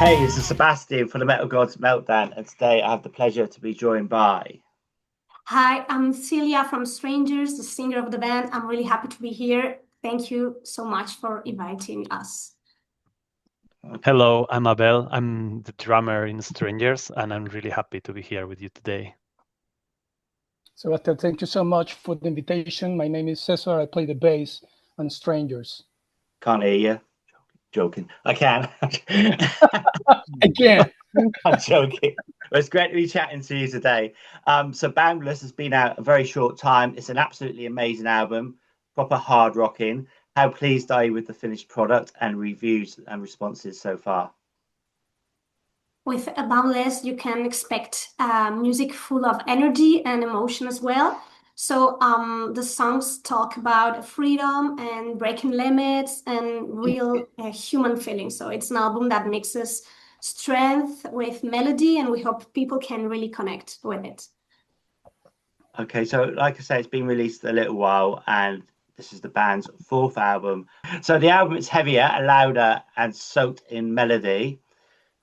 Hey, this is Sebastian from the Metal Gods Meltdown, and today I have the pleasure to be joined by. Hi, I'm Celia from Strangers, the singer of the band. I'm really happy to be here. Thank you so much for inviting us. Hello, I'm Abel. I'm the drummer in Strangers, and I'm really happy to be here with you today. Sebastian, thank you so much for the invitation. My name is Cesar. I play the bass on Strangers. Can't hear you. Joking. I can. I can. I'm joking. Well, it's great to be chatting to you today. So Boundless has been out a very short time. It's an absolutely amazing album, proper hard rocking. How pleased are you with the finished product and reviews and responses so far? With Boundless, you can expect music full of energy and emotion as well. So the songs talk about freedom and breaking limits and real human feelings. So it's an album that mixes strength with melody, and we hope people can really connect with it. Okay, so like I say, it's been released a little while, and this is the band's fourth album. So the album is heavier, louder, and soaked in melody.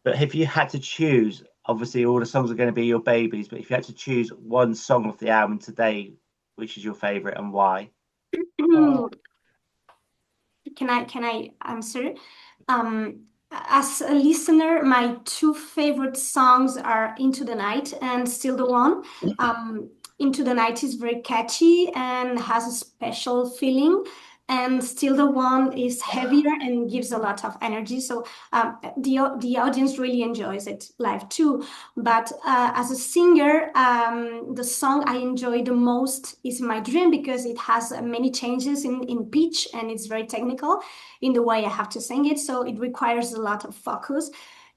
But if you had to choose, obviously all the songs are going to be your babies, but if you had to choose one song off the album today, which is your favorite and why? Can I answer? As a listener, my two favorite songs are Into the Night and Still the One. Into the Night is very catchy and has a special feeling, and Still the One is heavier and gives a lot of energy. So the audience really enjoys it live too. But as a singer, the song I enjoy the most is My Dream, because it has many changes in pitch, and it's very technical in the way I have to sing it. So it requires a lot of focus.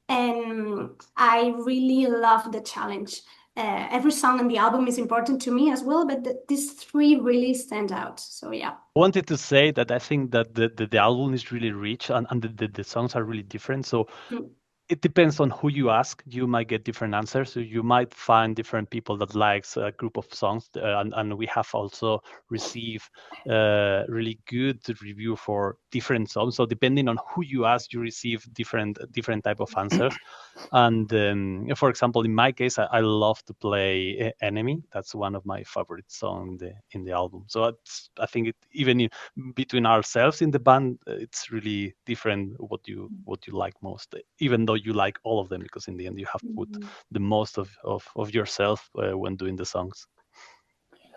And I really love the challenge. Every song on the album is important to me as well, but these three really stand out. So yeah. I wanted to say that I think that the album is really rich and the songs are really different. So it depends on who you ask. You might get different answers. So you might find different people that likes a group of songs, and we have also received really good review for different songs. So depending on who you ask, you receive different type of answers. And for example, in my case, I love to play Enemy. That's one of my favorite songs in the album. So I think even between ourselves in the band, it's really different what you like most, even though you like all of them, because in the end you have put the most of yourself when doing the songs.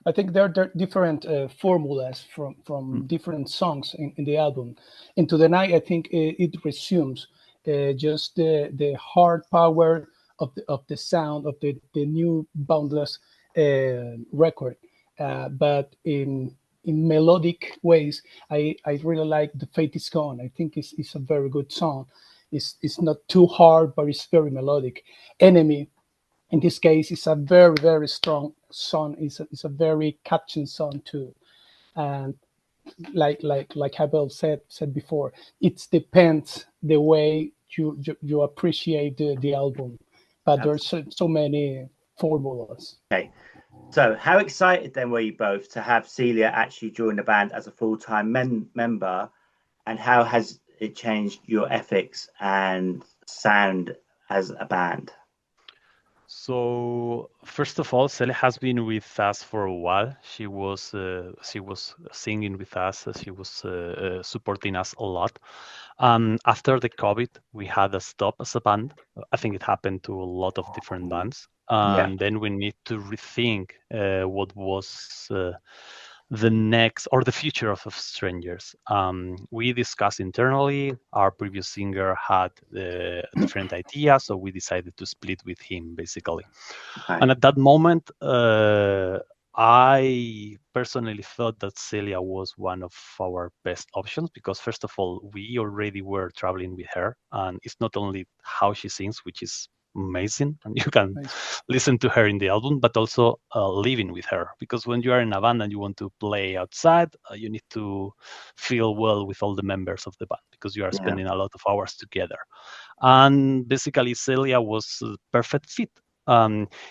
I think there are different formulas from different songs in the album. Into the Night, I think it resumes just the hard power of the sound of the new Boundless record, but in melodic ways. I really like The Fate Is Gone. I think it's a very good song. It's not too hard, but it's very melodic. Enemy, in this case, is a very, very strong song. It's a very catching song too. And like Abel said before, it depends the way you appreciate the album. But there's so many formulas. Okay. So how excited then were you both to have Celia actually join the band as a full-time member, and how has it changed your ethics and sound as a band? So first of all, Celia has been with us for a while. She was singing with us. She was supporting us a lot. After the COVID, we had a stop as a band. I think it happened to a lot of different bands. And then we need to rethink what was the next or the future of Strangers. We discussed internally. Our previous singer had a different idea, so we decided to split with him, basically. Okay. And at that moment, I personally thought that Celia was one of our best options because, first of all, we already were traveling with her, and it's not only how she sings, which is amazing, and you can listen to her in the album, but also living with her, because when you are in a band and you want to play outside, you need to feel well with all the members of the band because you are spending a lot of hours together. And basically Celia was a perfect fit.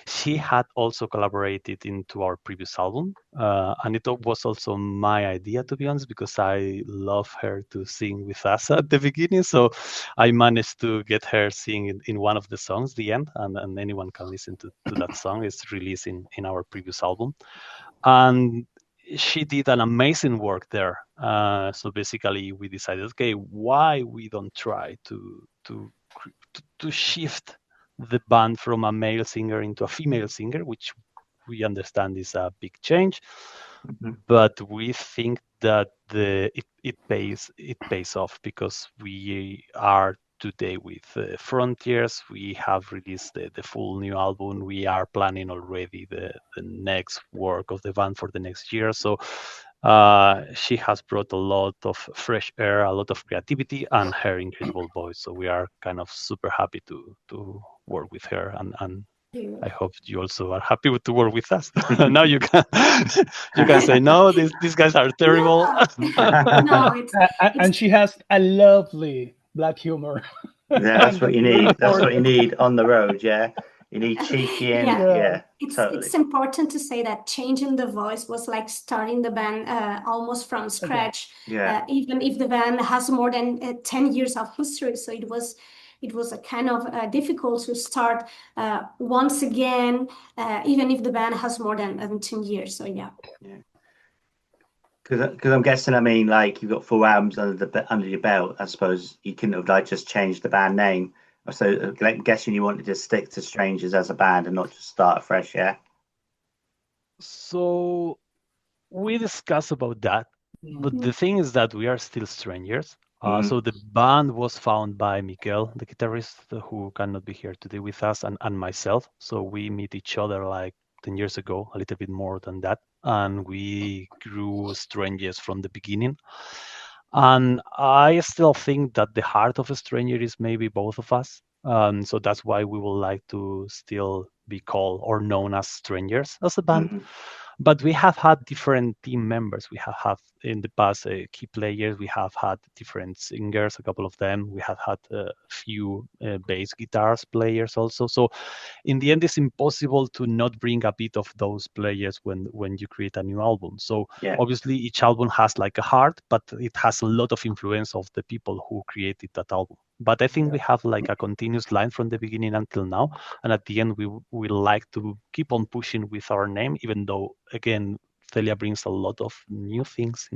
She had also collaborated into our previous album, and it was also my idea, to be honest, because I love her to sing with us at the beginning. So I managed to get her sing in one of the songs, The End, and anyone can listen to that song. It's released in our previous album. And she did an amazing work there. So basically, we decided, okay, why we don't try to shift the band from a male singer into a female singer, which we understand is a big change, but we think that it pays off, because we are today with Frontiers. We have released the full new album. We are planning already the next work of the band for the next year. So she has brought a lot of fresh air, a lot of creativity, and her incredible voice. So we are kind of super happy to work with her, and I hope you also are happy to work with us. Now you can say, no, these guys are terrible. No, and she has a lovely black humor. Yeah, that's what you need. That's what you need on the road. Yeah, you need cheeky and yeah, totally. It's important to say that changing the voice was like starting the band almost from scratch. Yeah. Even if the band has more than 10 years of history, so it was a kind of difficult to start once again, even if the band has more than 10 years. So yeah. Because I'm guessing, I mean, like, you've got 4 albums under your belt. I suppose you couldn't have like just changed the band name. So I'm guessing you wanted to stick to Strangers as a band and not just start afresh, yeah? So we discussed about that, but the thing is that we are still Strangers. So the band was found by Miguel, the guitarist, who cannot be here today with us, and myself. So we meet each other like 10 years ago, a little bit more than that. And we grew Strangers from the beginning. And I still think that the heart of a Stranger is maybe both of us. So that's why we would like to still be called or known as Strangers as a band. But we have had different team members. We have had in the past key players. We have had different singers, a couple of them. We have had a few bass guitars players also. So in the end, it's impossible to not bring a bit of those players when you create a new album. So obviously each album has like a heart, but it has a lot of influence of the people who created that album. But I think we have like a continuous line from the beginning until now. And at the end, we like to keep on pushing with our name, even though, again, Celia brings a lot of new things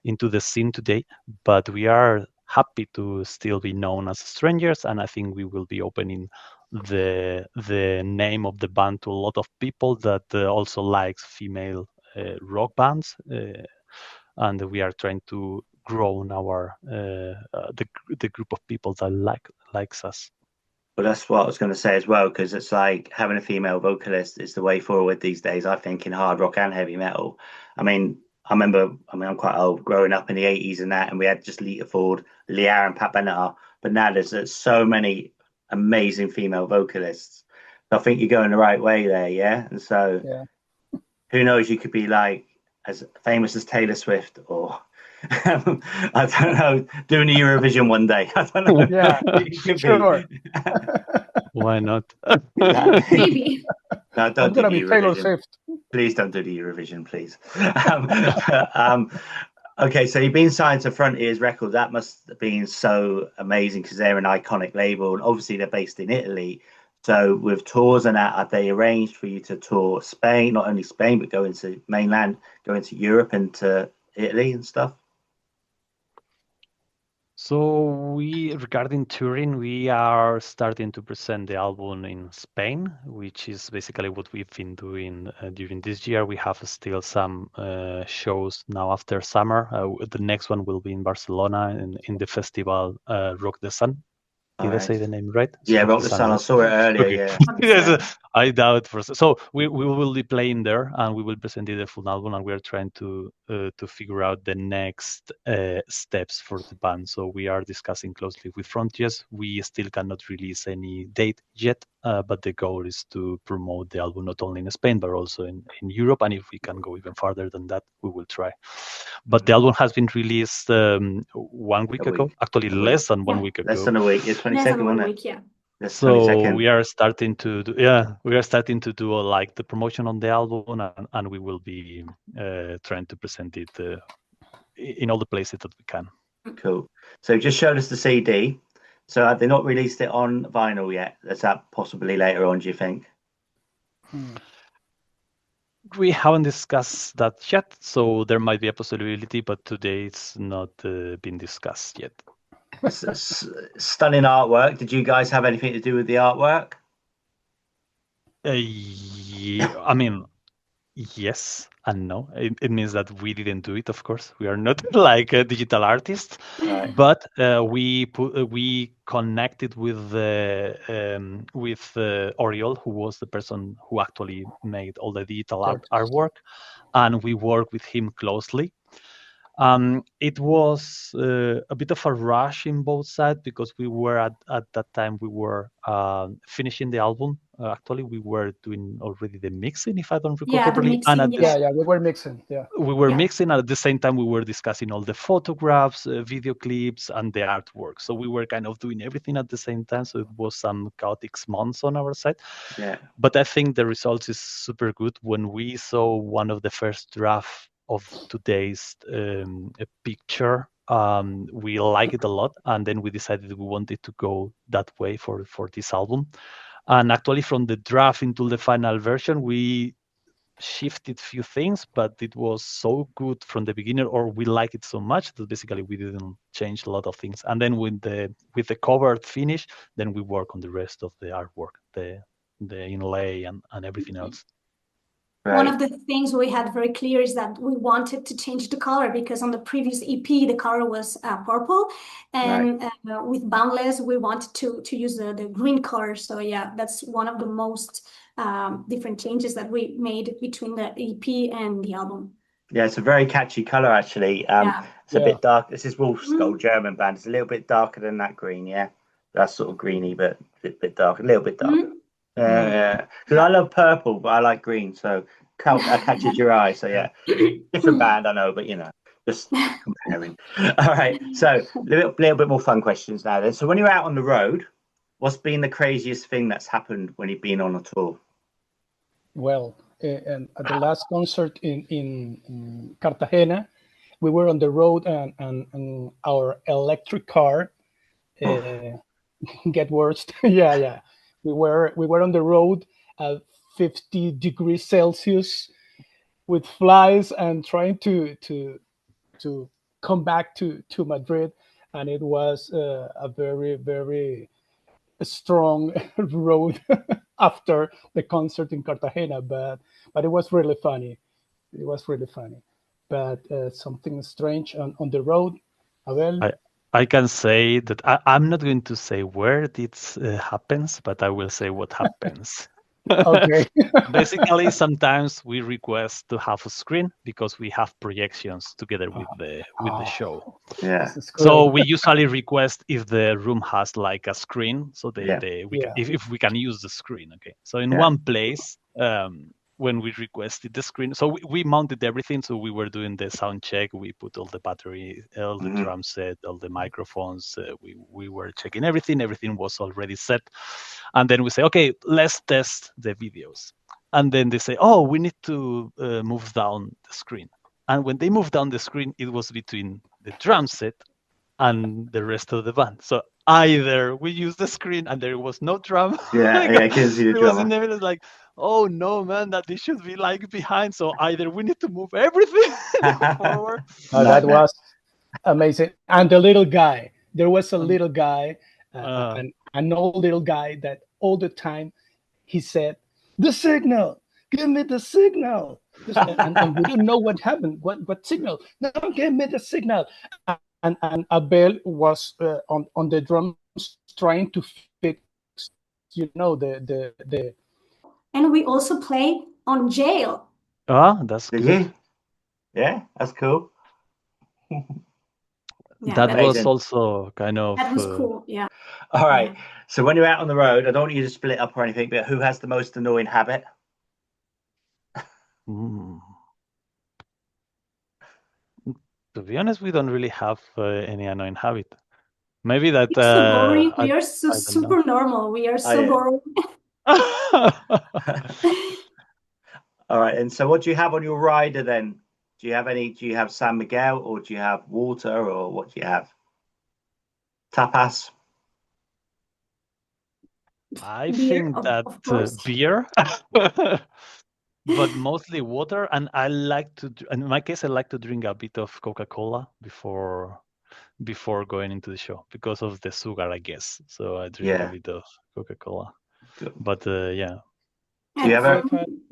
into the scene today. But we are happy to still be known as Strangers. And I think we will be opening the name of the band to a lot of people that also likes female rock bands. And we are trying to grow our the group of people that likes us. Well, that's what I was going to say as well, because it's like having a female vocalist is the way forward these days, I think, in hard rock and heavy metal. I mean, I'm quite old, growing up in the 80s and that, and we had just Lita Ford, Leah and Pat Benatar, but now there's so many amazing female vocalists. I think you're going the right way there, yeah? And so who knows, you could be like as famous as Taylor Swift or I don't know, doing the Eurovision one day. I don't know. Yeah, sure. Why not? Maybe. No, don't do the Eurovision. Taylor Swift. Please don't do the Eurovision, please. Okay, so you've been signed to Frontiers Records. That must have been so amazing because they're an iconic label, and obviously they're based in Italy. So with tours and that, have they arranged for you to tour Spain, not only Spain, but go into mainland, go into Europe and to Italy and stuff? So regarding touring, we are starting to present the album in Spain, which is basically what we've been doing during this year. We have still some shows now after summer. The next one will be in Barcelona in the festival Rock the Sun. Did I say the name right? Yeah, Rock the Sun. I saw it earlier. Okay. Yes, I doubt. So we will be playing there, and we will present the full album, and we are trying to figure out the next steps for the band. So we are discussing closely with Frontiers. We still cannot release any date yet, but the goal is to promote the album not only in Spain but also in Europe. And if we can go even farther than that, we will try. But the album has been released 1 week ago. Actually, less than 1 week ago. Less than a week. It's 22nd, wasn't it? Yeah. This So 22nd. we are starting to do like the promotion on the album, and we will be trying to present it in all the places that we can. Cool. So just showed us the CD. So have they not released it on vinyl yet? Is that possibly later on, do you think? We haven't discussed that yet, so there might be a possibility, but today it's not been discussed yet. Stunning artwork. Did you guys have anything to do with the artwork? Yeah, I mean, yes and no. It means that we didn't do it, of course. We are not like a digital artist, Right. but we connected with Oriol, who was the person who actually made all the digital artwork, and we worked with him closely. It was a bit of a rush in both sides because we were at that time we were finishing the album. Actually, we were doing already the mixing, if I don't recall properly. Mixing, and we were mixing. We were mixing, and at the same time we were discussing all the photographs, video clips, and the artwork. So we were kind of doing everything at the same time. So it was some chaotic months on our side. Yeah. But I think the results is super good. When we saw one of the first draft of today's picture, we like it a lot, and then we decided we wanted to go that way for this album. And actually, from the draft into the final version, we shifted few things, but it was so good from the beginning, or we like it so much that basically we didn't change a lot of things. And then with the cover finish, then we work on the rest of the artwork, the inlay and everything else. Right. One of the things we had very clear is that we wanted to change the color, because on the previous EP the color was purple, and with Boundless we wanted to use the green color. So yeah, that's one of the most different changes that we made between the EP and the album. Yeah, it's a very catchy color actually. It's a bit dark. This is Wolf Skull, German band. It's a little bit darker than that green. Yeah, that's sort of greeny, but a bit dark, a little bit darker. Yeah, because I love purple, but I like green, so catches your eye. So yeah, different band, I know, but you know, just comparing. All right, so a little bit more fun questions now then. So when you're out on the road, what's been the craziest thing that's happened when you've been on a tour? Well, and at the last concert in Cartagena, we were on the road, and our electric car get worse. Yeah. We were on the road at 50 degrees Celsius with flies and trying to come back to Madrid, and it was a very, very strong road after the concert in Cartagena, but it was really funny. But something strange on the road. Abel? I can say that I'm not going to say where this happens, but I will say what happens. Okay. Basically, sometimes we request to have a screen because we have projections together with the show. Yeah. So we usually request if the room has like a screen, so if we can use the screen. Okay. So in one place, when we requested the screen, so we mounted everything. So we were doing the sound check. We put all the battery, all the drum set, all the microphones. We were checking everything. Everything was already set. And then we say, okay, let's test the videos. And then they say, oh, we need to move down the screen. And when they moved down the screen, it was between the drum set and the rest of the band. So either we used the screen and there was no drum. I can see the drummer. Was in the middle, like, oh no, man, that this should be like behind. So either we need to move everything forward. That was amazing. And the little guy, there was a little guy, an old little guy that all the time he said, "The signal, give me the signal." And we didn't know what happened. What signal? No, give me the signal. And Abel was on the drums trying to fix, the. And we also play on Jail. That's good. Yeah, that's cool. That was also kind of. That was cool. Yeah. All right. So when you're out on the road, I don't want you to split up or anything, but who has the most annoying habit? To be honest, we don't really have any annoying habit. Maybe that We're so boring. I We are so don't know. super normal. We are so yeah. boring. All right. And so what do you have on your rider then? Do you have San Miguel, or do you have water, or what do you have? Tapas? I Beer, think of that course. beer, but mostly water. And in my case, I like to drink a bit of Coca-Cola before going into the show because of the sugar, I guess. So I drink a bit of Coca-Cola. Good. But yeah. Do you ever?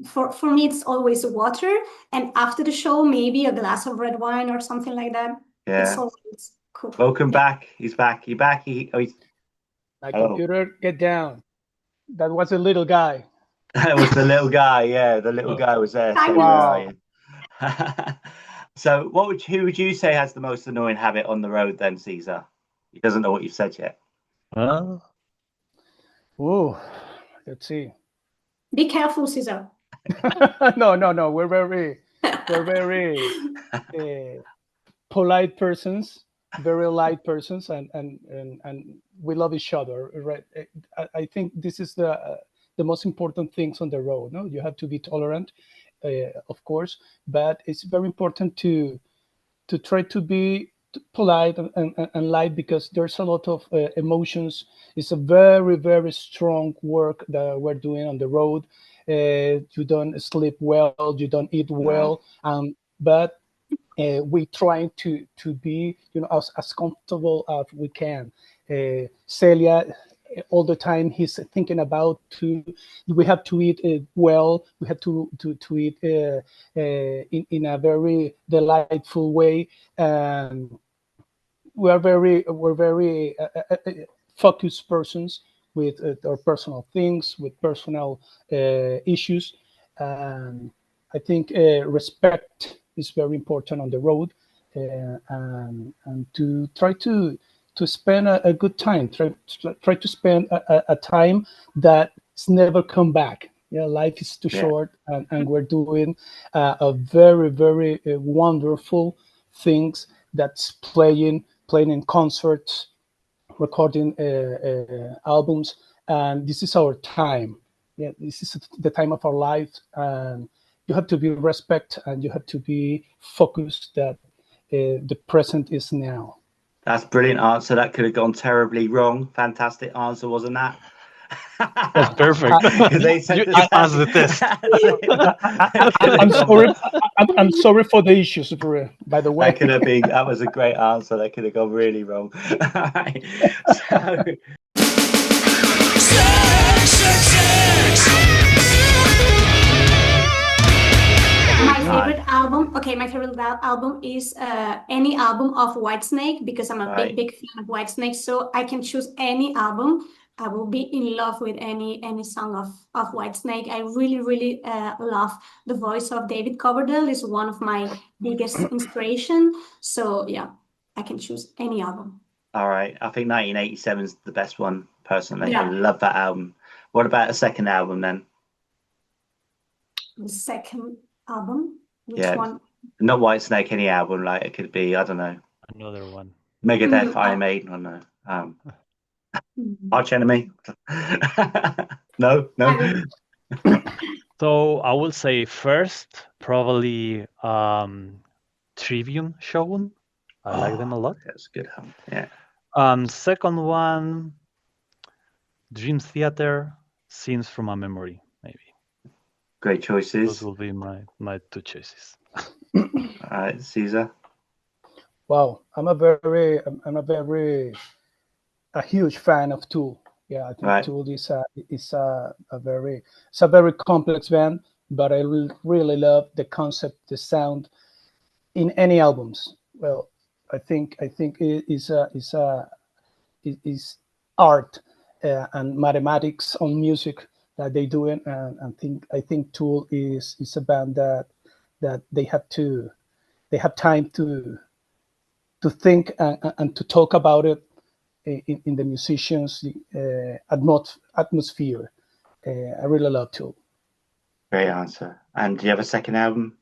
For me, it's always water, and after the show, maybe a glass of red wine or something like that. Yeah. It's always cool. Welcome back. He's back. You back? My computer, get down. That was a little guy. That was the little guy. Yeah, the little guy was there. Saying, Wow. where are you? So, who would you say has the most annoying habit on the road then, Caesar? He doesn't know what you've said yet. Oh, let's see. Be careful, Caesar. No. We're very polite persons, very light persons, and we love each other. Right? I think this is the most important things on the road. No, you have to be tolerant, of course, but it's very important to try to be polite and light, because there's a lot of emotions. It's a very, very strong work that we're doing on the road. You don't sleep well, you don't eat well, but we trying to be, as comfortable as we can. Celia, all the time he's thinking about we have to eat well, we have to eat in a very delightful way. We're very focused persons with our personal things, with personal issues. I think respect is very important on the road, and to try to spend a good time, try to spend a time that's never come back. Life is too short, and we're doing a very, very wonderful things. That's playing in concerts, recording albums, and this is our time. This is the time of our life, and you have to be respect, and you have to be focused that the present is now. That's a brilliant answer. That could have gone terribly wrong. Fantastic answer, wasn't that? That's perfect. You passed the test. I'm sorry for the issues, by the way. That was a great answer. That could have gone really wrong. Right. My favorite album is any album of Whitesnake, because I'm a big fan of Whitesnake. So I can choose any album. I will be in love with any song of Whitesnake. I really love the voice of David Coverdale. Is one of my biggest inspiration. So yeah, I can choose any album. All right, I think 1987 is the best one personally. I love that album. What about a second album then? The second album. Which one? Not Whitesnake, any album. Like it could be, I don't know, another one. Megadeth, Iron Maiden, I don't know. Arch Enemy. No. So I will say first, probably Trivium Shogun. I like them a lot. That's a good album. Yeah. Second one, Dream Theater, Scenes from a Memory, maybe. Great choices. Those will be my two choices. All right, Caesar. Wow, I'm a huge fan of Tool. Yeah, I think Tool is a very complex band, but I really love the concept, the sound in any albums. Well, I think it is art and mathematics on music that they do it, and I think Tool is a band that they have time to think and to talk about it in the musicians atmosphere. I really love Tool. Great answer. And do you have a second album?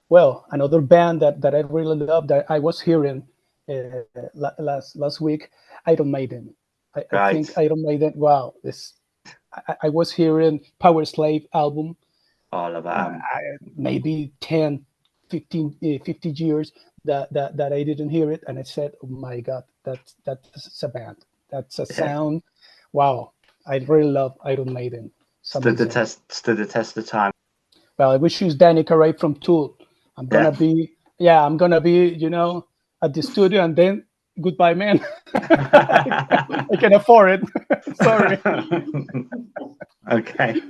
Well, another band that I really love that I was hearing last week, Iron Maiden. I Right. think Iron Maiden. Wow, I was hearing Power Slave album. Oh, I love that. Maybe 10, 15, 50 years that I didn't hear it, and I said, "Oh my God, that's a band. That's a sound. Wow, I really love Iron Maiden." Stood the test of time. Well, I wish you Danny Carey from Tool. I'm gonna be at the studio, and then goodbye, man. I can afford it. Sorry. Okay.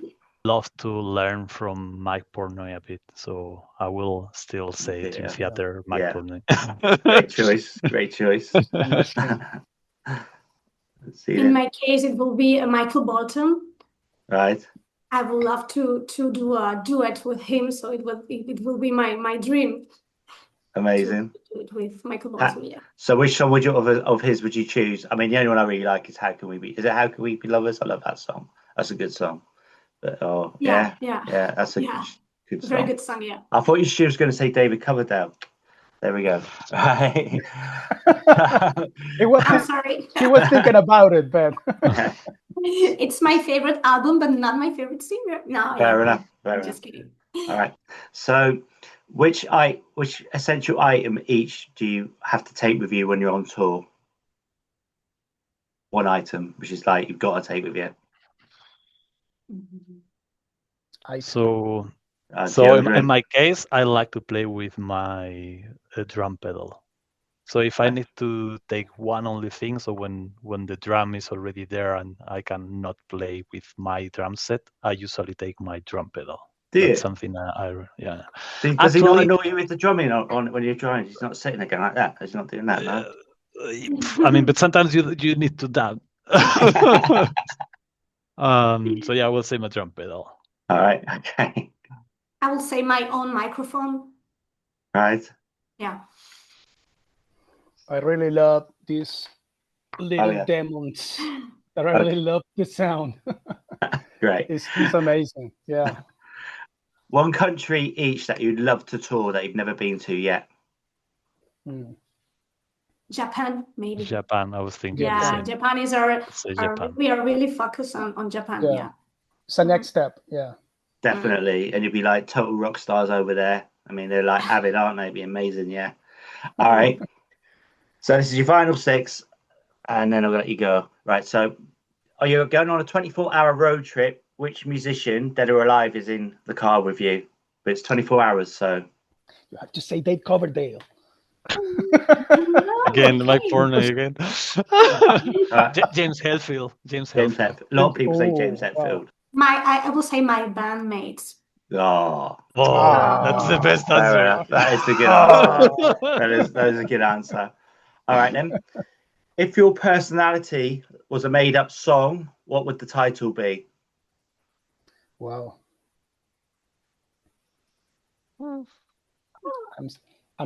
Love to learn from Mike Portnoy a bit, so I will still say Dream Theater, Mike Portnoy. Great choice. Great choice. In my case, it will be Michael Bolton. Right. I would love to do a duet with him, so it will be my dream. Amazing. To do it with Michael Bolton, yeah. So which song of his would you choose? I mean, the only one I really like is How Can We Be? Is it How Can We Be Lovers? I love that song. That's a good song. But yeah, that's a good song. Very good song, yeah. I thought she was going to say David Coverdale. There we go. Right. I'm sorry. He was thinking about it, but it's my favorite album, but not my favorite singer. No, fair enough. Just kidding. All right. So, which essential item each do you have to take with you when you're on tour? One item, which is like you've got to take with you. So in my case, I like to play with my drum pedal. So if I need to take one only thing, so when the drum is already there and I cannot play with my drum set, I usually take my drum pedal. That's something Does he not annoy you with the drumming on when you're drumming? He's not sitting there going like that. He's not doing that, no? I mean, but sometimes you need to dance. So I will say my drum pedal. All right, okay. I will say my own microphone. Right. Yeah. I really love these little demons. I really love the sound. Great. It's amazing. Yeah. One country each that you'd love to tour that you've never been to yet. Japan, maybe. Japan, I was thinking. Yeah, Japan is we are really focused on Japan. Yeah. It's the next step. Yeah. Definitely. And you'd be like total rock stars over there. I mean, they're like avid, aren't they? It'd be amazing. Yeah. All right. So this is your final 6, and then I'll let you go. Right. So are you going on a 24-hour road trip? Which musician, dead or alive, is in the car with you? But it's 24 hours, so. You have to say Dave Coverdale. Again, Mike Portnoy again. James Hetfield. A lot of people say James Hetfield. I will say my bandmates. Oh, that's the best answer. That is the good answer. That is a good answer. All right, then. If your personality was a made-up song, what would the title be? Wow. I'm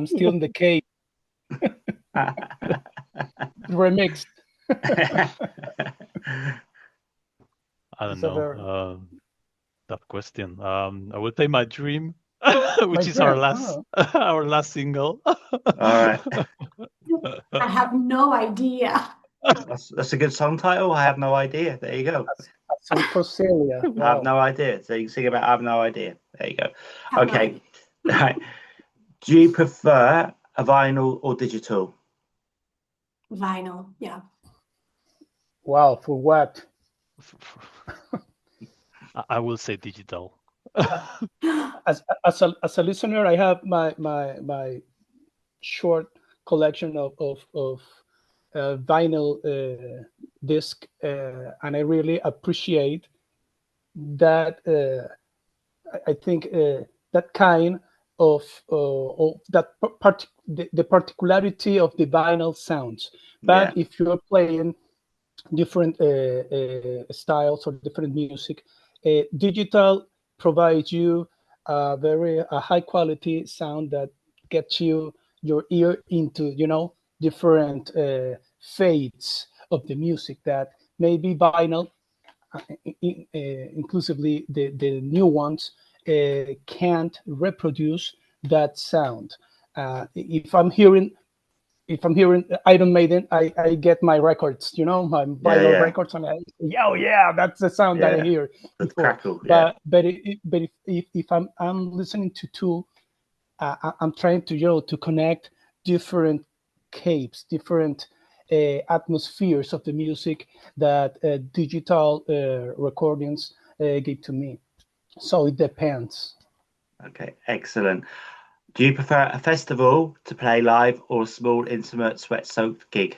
still in the cave. Remixed. I don't know. That question. I would say My Dream, which is our last single. All right. I have no idea. That's a good song title. I have no idea. There you go. I have no idea. So you can sing about I have no idea. There you go. Okay. Right. Do you prefer a vinyl or digital? Vinyl, yeah. Wow, for what? I will say digital. As a listener, I have my short collection of vinyl disc, and I really appreciate that. I think that kind of that the particularity of the vinyl sounds. But if you're playing different styles or different music, digital provides you a high quality sound that gets your ear into different fades of the music that maybe vinyl, inclusively the new ones, can't reproduce that sound. If I'm hearing if I'm hearing Iron Maiden, I get my records, my vinyl records, and yeah, that's the sound that I hear before. Crackle, yeah. But if I'm listening to Tool, I'm trying to to connect different caves, different atmospheres of the music that digital recordings give to me. So it depends. Okay, excellent. Do you prefer a festival to play live or a small, intimate, sweat-soaked gig?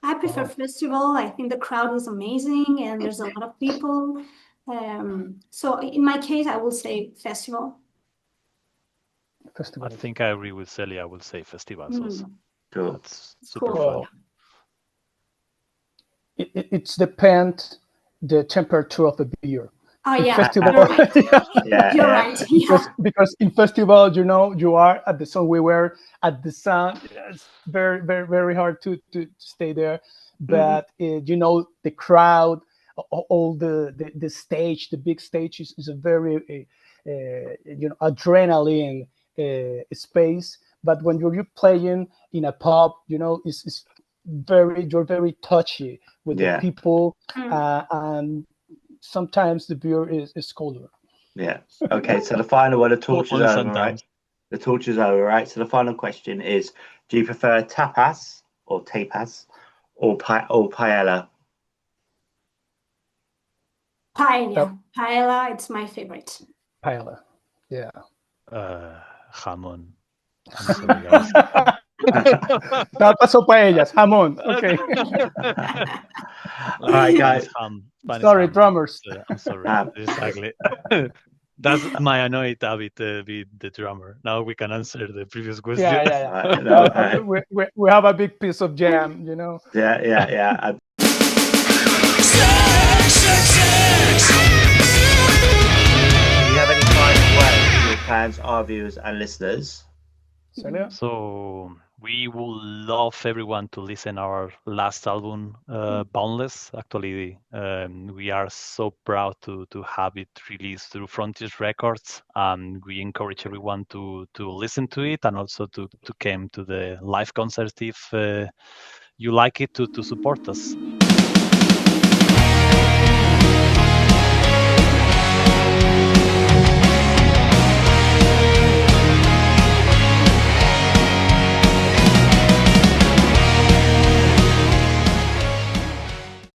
I prefer festival. I think the crowd is amazing and there's a lot of people. So in my case, I will say festival. I think I agree with Celia. I will say festivals also. Cool. That's super fun. It depends the temperature of the beer. Oh yeah, festival, you're right. You're right. Because in festival, you are at the sun. We were at the sun. It's very, very, very hard to stay there. But the crowd, all the stage, the big stage is a very adrenaline space. But when you're playing in a pub, it's you're very touchy with the people, and sometimes the beer is colder. Yeah. Okay. So the final one, the torch is over, right? The torch is over, right? So the final question is: do you prefer tapas or paella? Paella, it's my favorite. Paella, yeah. Jamón. I'm sorry, guys. Tapas o paellas, jamón. Okay. All right, guys. Sorry, drummers. I'm sorry. Exactly. That's my annoyed habit, be the drummer. Now we can answer the previous question. Yeah. We have a big piece of jam, Yeah. Do you have any final words for your fans, our viewers, and listeners? So we would love everyone to listen our last album, Boundless. Actually, we are so proud to have it released through Frontiers Records, and we encourage everyone to listen to it and also to come to the live concerts if you like it, to support us.